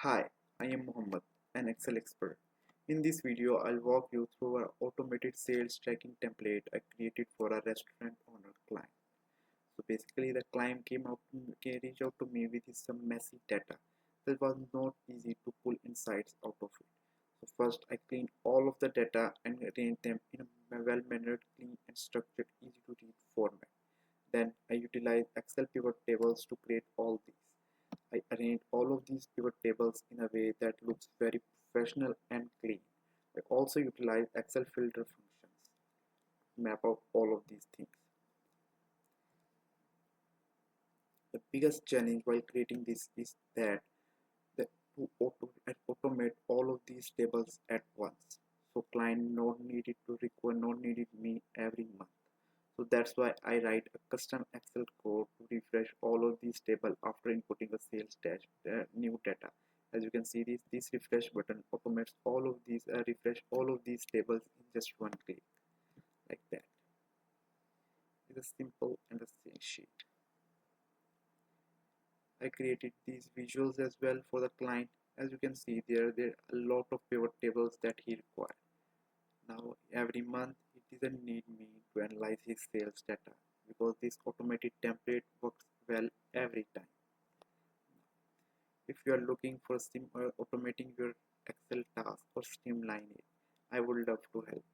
Hi, I am Mohammed, an Excel expert. In this video, I'll walk you through our automated sales tracking template I created for a restaurant owner client. So basically, the client reached out to me with some messy data that was not easy to pull insights out of it. So first, I cleaned all of the data and arranged them in a well-mannered, clean, and structured, easy-to-read format. Then I utilized Excel pivot tables to create all these. I arranged all of these pivot tables in a way that looks very professional and clean. I also utilize Excel filter functions to map out all of these things. The biggest challenge while creating this is that automate all of these tables at once. So client not needed me every month. So that's why I write a custom Excel code to refresh all of these tables after inputting a sales dash new data. As you can see, this refresh button automates all of these refresh all of these tables in just one click, like that. It's a simple and a same sheet. I created these visuals as well for the client. As you can see, there are a lot of pivot tables that he requires. Now every month it doesn't need me to analyze his sales data because this automated template works well every time. If you are looking for automating your Excel task or streamline it, I would love to help.